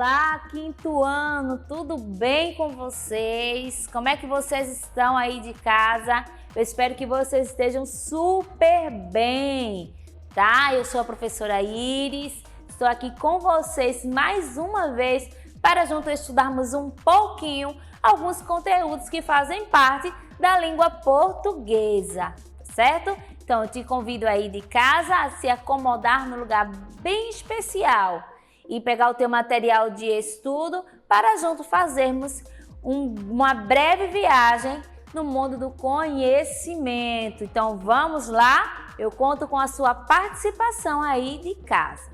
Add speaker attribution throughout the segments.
Speaker 1: Olá, quinto ano, tudo bem com vocês? Como é que vocês estão aí de casa? Eu espero que vocês estejam super bem, tá? Eu sou a professora Iris, estou aqui com vocês mais uma vez para juntos estudarmos um pouquinho alguns conteúdos que fazem parte da língua portuguesa, certo? Então eu te convido aí de casa a se acomodar num lugar bem especial e pegar o teu material de estudo para juntos fazermos uma breve viagem no mundo do conhecimento. Então vamos lá, eu conto com a sua participação aí de casa.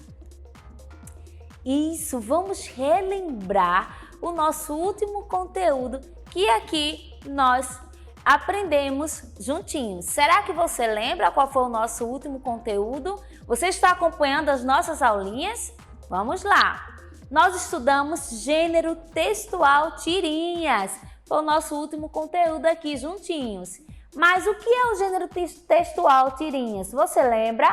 Speaker 1: Isso, vamos relembrar o nosso último conteúdo que aqui nós aprendemos juntinhos. Será que você lembra qual foi o nosso último conteúdo? Você está acompanhando as nossas aulinhas? Vamos lá! Nós estudamos gênero textual tirinhas. Foi o nosso último conteúdo aqui juntinhos. Mas o que é o gênero textual tirinhas? Você lembra?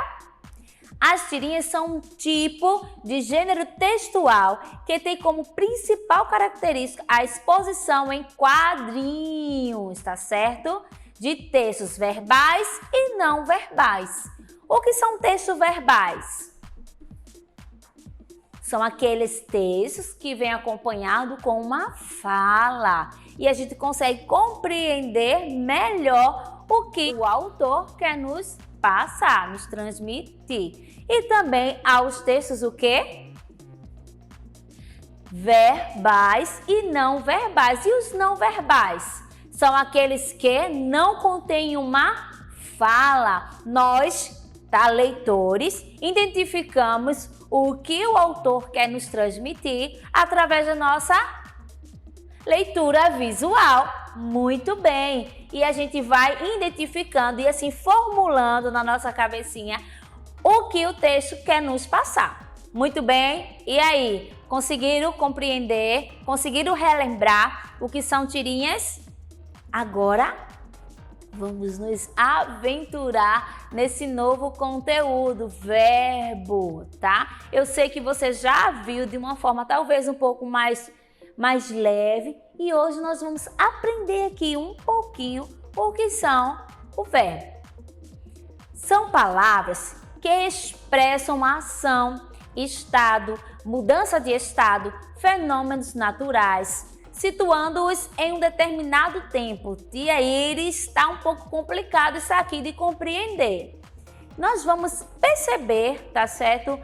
Speaker 1: As tirinhas são um tipo de gênero textual que tem como principal característica a exposição em quadrinhos, tá certo? De textos verbais e não verbais. O que são textos verbais? São aqueles textos que vêm acompanhado com uma fala e a gente consegue compreender melhor o que o autor quer nos passar, nos transmitir. E também há os textos o quê? Verbais e não verbais. E os não verbais? São aqueles que não contêm uma fala. Nós, leitores, identificamos o que o autor quer nos transmitir através da nossa leitura visual. Muito bem! E a gente vai identificando e assim formulando na nossa cabecinha o que o texto quer nos passar. Muito bem? E aí, conseguiram compreender? Conseguiram relembrar o que são tirinhas? Agora vamos nos aventurar nesse novo conteúdo, verbo, tá? Eu sei que você já viu de uma forma talvez um pouco mais leve e hoje nós vamos aprender aqui um pouquinho o que são o verbo. São palavras que expressam ação, estado, mudança de estado, fenômenos naturais, situando-os em um determinado tempo. Tia Iris, está um pouco complicado isso aqui de compreender. Nós vamos perceber, tá certo?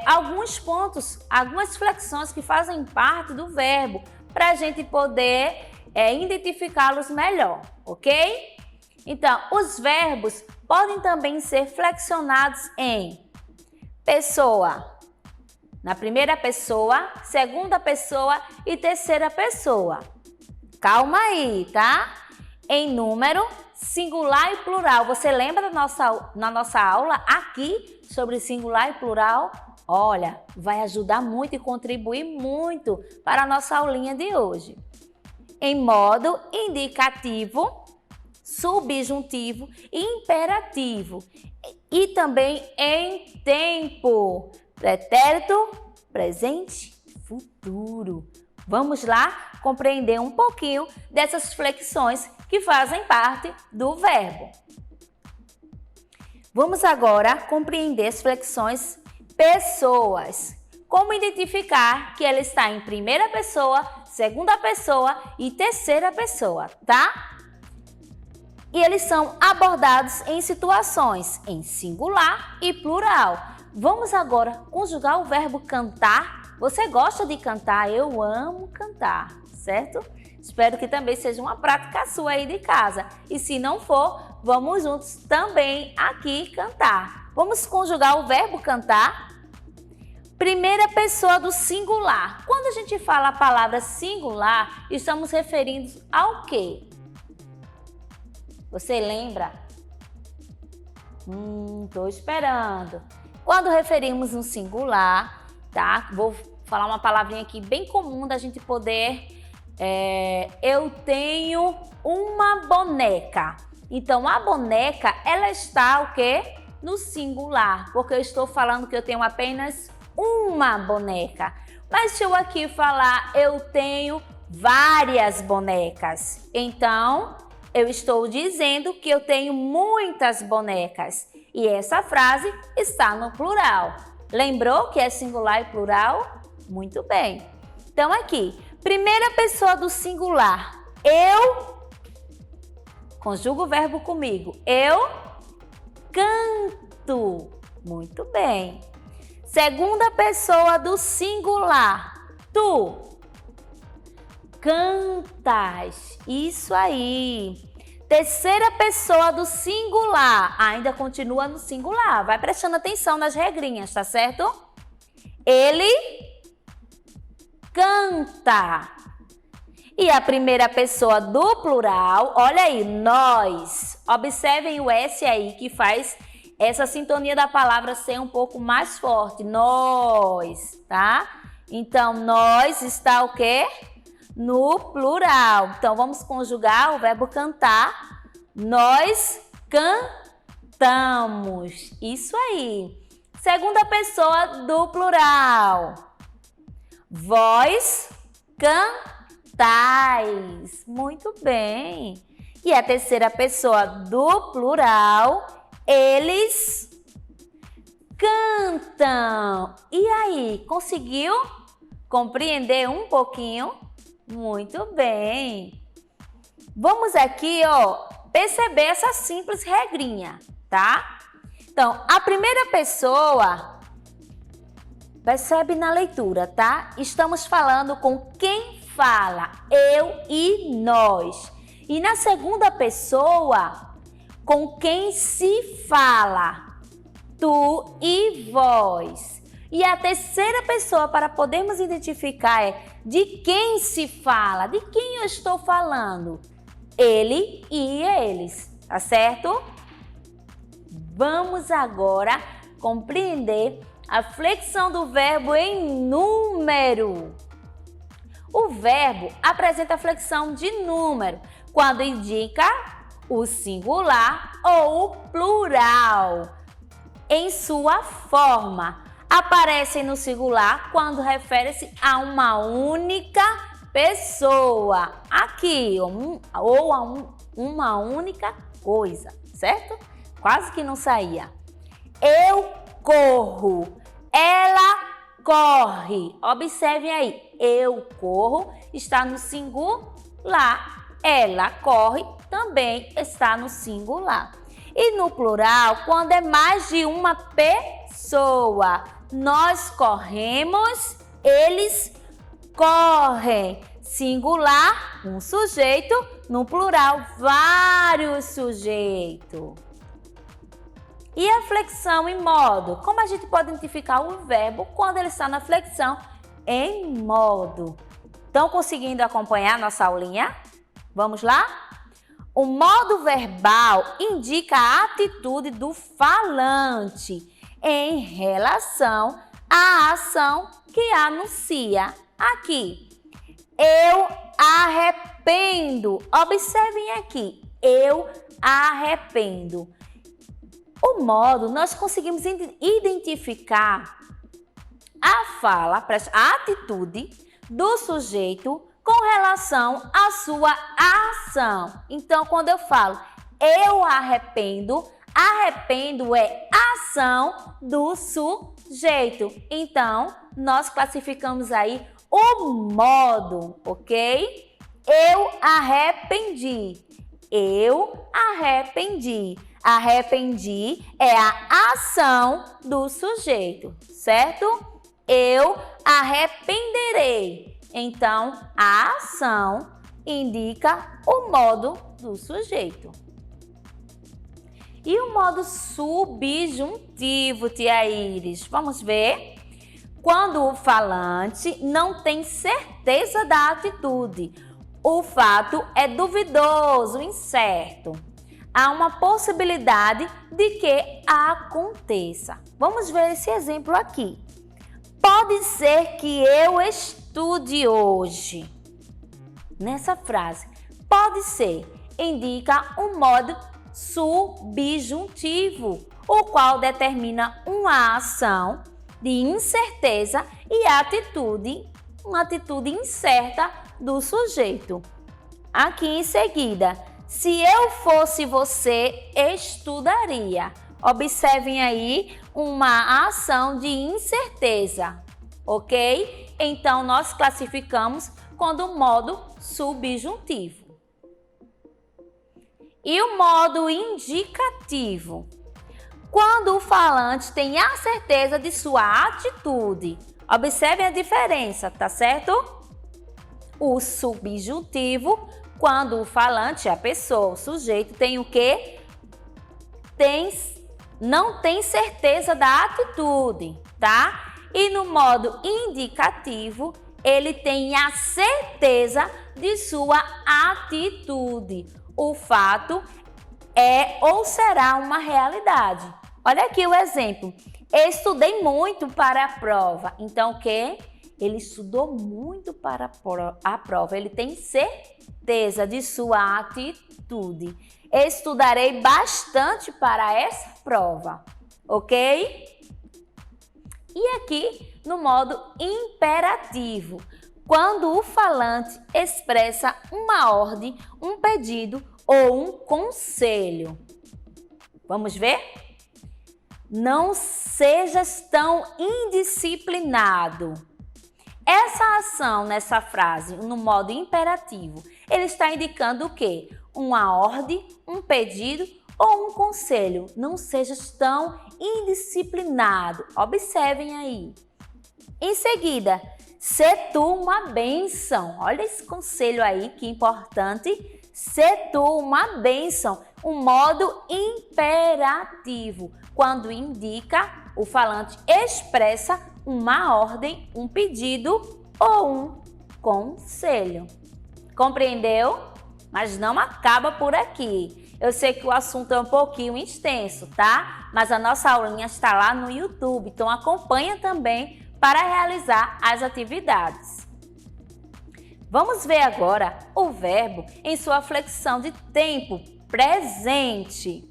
Speaker 1: Alguns pontos, algumas flexões que fazem parte do verbo, para a gente poder identificá-los melhor, ok? Então, os verbos podem também ser flexionados em pessoa, na primeira pessoa, segunda pessoa e terceira pessoa. Calma aí, tá? Em número, singular e plural. Você lembra na nossa aula aqui sobre singular e plural? Olha, vai ajudar muito e contribuir muito para a nossa aulinha de hoje. Em modo indicativo, subjuntivo e imperativo. E também em tempo. Pretérito, presente, futuro. Vamos lá compreender um pouquinho dessas flexões que fazem parte do verbo. Vamos agora compreender as flexões pessoas. Como identificar que ela está em primeira pessoa, segunda pessoa e terceira pessoa, tá? E eles são abordados em situações em singular e plural. Vamos agora conjugar o verbo cantar. Você gosta de cantar? Eu amo cantar, certo? Espero que também seja uma prática sua aí de casa. E se não for, vamos juntos também aqui cantar. Vamos conjugar o verbo cantar. Primeira pessoa do singular. Quando a gente fala a palavra singular, estamos referindo ao quê? Você lembra? Tô esperando. Quando referimos um singular, tá? Vou falar uma palavrinha aqui bem comum da gente poder... eu tenho uma boneca. Então, a boneca, ela está o quê? No singular, porque eu estou falando que eu tenho apenas uma boneca. Mas se eu aqui falar eu tenho várias bonecas, então eu estou dizendo que eu tenho muitas bonecas. E essa frase está no plural. Lembrou que é singular e plural? Muito bem. Então aqui, primeira pessoa do singular, eu, conjuga o verbo comigo, eu canto. Muito bem. Segunda pessoa do singular, tu cantas. Isso aí. Terceira pessoa do singular, ainda continua no singular. Vai prestando atenção nas regrinhas, tá certo? Ele canta. E a primeira pessoa do plural, olha aí, nós. Observem o S aí que faz essa sintonia da palavra ser um pouco mais forte. Nós, tá? Então, nós está o quê? No plural. Então, vamos conjugar o verbo cantar. Nós cantamos. Isso aí. Segunda pessoa do plural. Vós cantais. Muito bem. E a terceira pessoa do plural, eles cantam. E aí, conseguiu compreender um pouquinho? Muito bem. Vamos aqui, ó, perceber essa simples regrinha, tá? Então, a primeira pessoa, percebe na leitura, tá? Estamos falando com quem fala, eu e nós. E na segunda pessoa, com quem se fala, tu e vós. E a terceira pessoa, para podermos identificar, é de quem se fala, de quem eu estou falando. Ele e eles, tá certo? Vamos agora compreender a flexão do verbo em número. O verbo apresenta a flexão de número quando indica o singular ou o plural em sua forma. Aparecem no singular quando refere-se a uma única pessoa. Aqui, ou a uma única coisa, certo? Quase que não saía. Eu corro, ela corre. Observem aí, eu corro está no singular. Ela corre também está no singular. E no plural, quando é mais de uma pessoa, nós corremos, eles correm. Singular, um sujeito, no plural, vários sujeitos. E a flexão em modo? Como a gente pode identificar o verbo quando ele está na flexão em modo? Estão conseguindo acompanhar nossa aulinha? Vamos lá? O modo verbal indica a atitude do falante em relação à ação que anuncia. Aqui, eu arrependo. Observem aqui, eu arrependo. O modo, nós conseguimos identificar a fala, a atitude do sujeito com relação à sua ação. Então, quando eu falo eu arrependo, arrependo é ação do sujeito. Então, nós classificamos aí o modo, ok? Eu arrependi. Eu arrependi. Arrependi é a ação do sujeito, certo? Eu arrependerei. Então, a ação indica o modo do sujeito. E o modo subjuntivo, tia Iris? Vamos ver? Quando o falante não tem certeza da atitude, o fato é duvidoso, incerto. Há uma possibilidade de que aconteça. Vamos ver esse exemplo aqui. Pode ser que eu estude hoje. Nessa frase, pode ser, indica um modo subjuntivo, o qual determina uma ação de incerteza e atitude, uma atitude incerta do sujeito. Aqui em seguida, se eu fosse você, estudaria. Observem aí uma ação de incerteza, ok? Então, nós classificamos quando o modo subjuntivo. E o modo indicativo? Quando o falante tem a certeza de sua atitude. Observem a diferença, tá certo? O subjuntivo, quando o falante, a pessoa, o sujeito, tem o quê? Não tem certeza da atitude, tá? E no modo indicativo, ele tem a certeza de sua atitude. O fato é ou será uma realidade. Olha aqui o exemplo. Estudei muito para a prova. Então, o quê? Ele estudou muito para a prova. Ele tem certeza de sua atitude. Estudarei bastante para essa prova. Ok? E aqui no modo imperativo, quando o falante expressa uma ordem, um pedido ou um conselho. Vamos ver? Não sejas tão indisciplinado. Essa ação nessa frase, no modo imperativo, ele está indicando o quê? Uma ordem, um pedido ou um conselho. Não sejas tão indisciplinado. Observem aí. Em seguida, se tu uma bênção. Olha esse conselho aí, que importante. Se tu uma bênção. Um modo imperativo. Quando indica, o falante expressa uma ordem, um pedido ou um conselho. Compreendeu? Mas não acaba por aqui. Eu sei que o assunto é um pouquinho extenso, tá? Mas a nossa aulinha está lá no YouTube, então acompanha também para realizar as atividades. Vamos ver agora o verbo em sua flexão de tempo presente.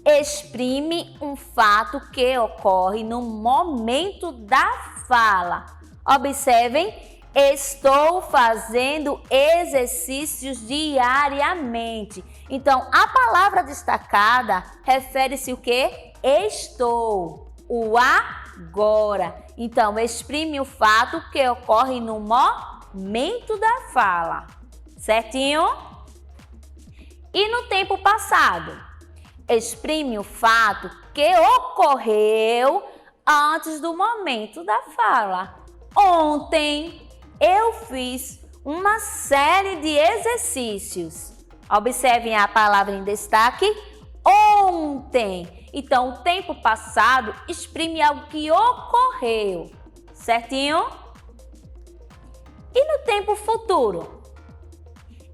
Speaker 1: Exprime um fato que ocorre no momento da fala. Observem, estou fazendo exercícios diariamente. Então, a palavra destacada refere-se o quê? Estou, o agora. Então, exprime o fato que ocorre no momento da fala. Certinho? E no tempo passado? Exprime o fato que ocorreu antes do momento da fala. Ontem eu fiz uma série de exercícios. Observem a palavra em destaque, ontem. Então, o tempo passado exprime algo que ocorreu, certinho? E no tempo futuro?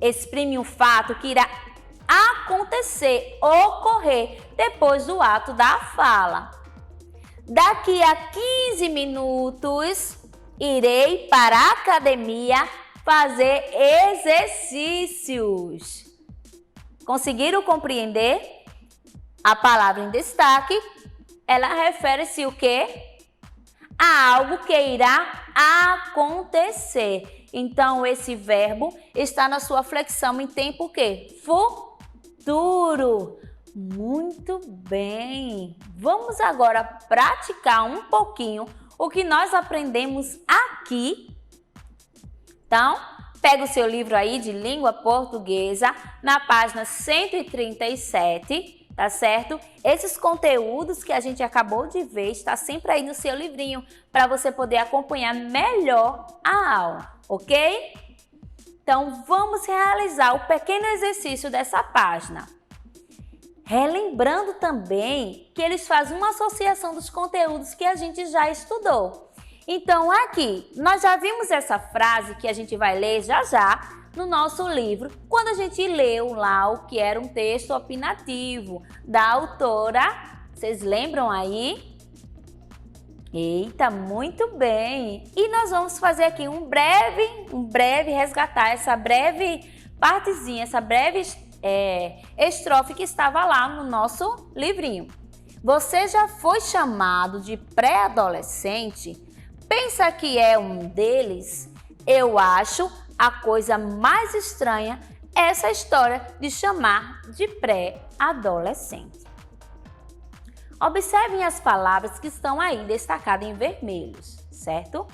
Speaker 1: Exprime um fato que irá acontecer, ocorrer depois do ato da fala. Daqui a 15 minutos, irei para a academia fazer exercícios. Conseguiram compreender? A palavra em destaque, ela refere-se o quê? A algo que irá acontecer. Então, esse verbo está na sua flexão em tempo o quê? Futuro. Muito bem. Vamos agora praticar um pouquinho o que nós aprendemos aqui. Então, pega o seu livro aí de língua portuguesa na página 137, tá certo? Esses conteúdos que a gente acabou de ver está sempre aí no seu livrinho para você poder acompanhar melhor a aula, ok? Então, vamos realizar o pequeno exercício dessa página. Relembrando também que eles fazem uma associação dos conteúdos que a gente já estudou. Então, aqui, nós já vimos essa frase que a gente vai ler já no nosso livro, quando a gente leu lá o que era um texto opinativo da autora. Vocês lembram aí? Eita, muito bem! E nós vamos fazer aqui um breve resgatar essa breve partezinha, essa breve estrofe que estava lá no nosso livrinho. Você já foi chamado de pré-adolescente? Pensa que é um deles? Eu acho a coisa mais estranha essa história de chamar de pré-adolescente. Observem as palavras que estão aí destacadas em vermelhos, certo?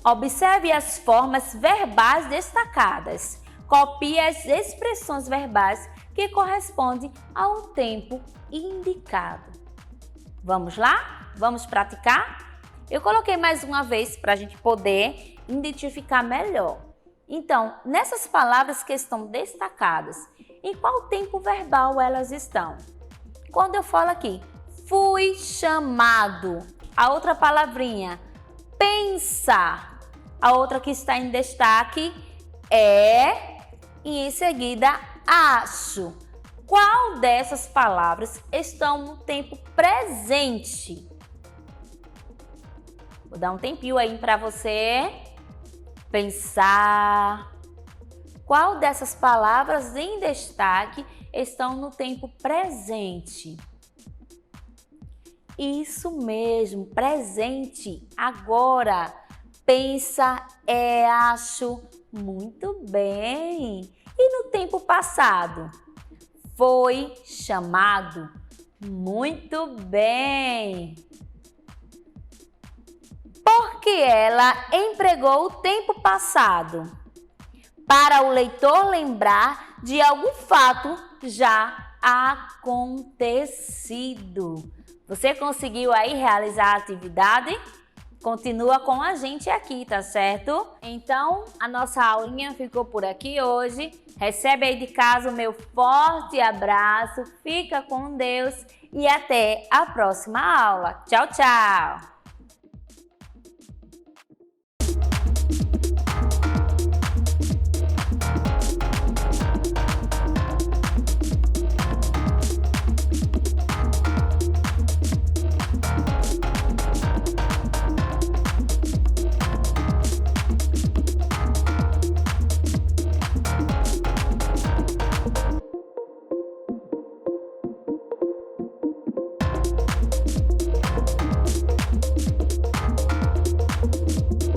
Speaker 1: Observe as formas verbais destacadas. Copie as expressões verbais que correspondem ao tempo indicado. Vamos lá? Vamos praticar? Eu coloquei mais uma vez para a gente poder identificar melhor. Então, nessas palavras que estão destacadas, em qual tempo verbal elas estão? Quando eu falo aqui, fui chamado, a outra palavrinha, pensar. A outra que está em destaque é, e em seguida, acho. Qual dessas palavras estão no tempo presente? Vou dar um tempinho aí para você pensar. Qual dessas palavras em destaque estão no tempo presente? Isso mesmo, presente, agora. Pensa, acho. Muito bem. E no tempo passado? Foi chamado. Muito bem. Porque ela empregou o tempo passado para o leitor lembrar de algum fato já acontecido. Você conseguiu aí realizar a atividade? Continua com a gente aqui, tá certo? Então, a nossa aulinha ficou por aqui hoje. Recebe aí de casa o meu forte abraço. Fica com Deus e até a próxima aula. Tchau, tchau!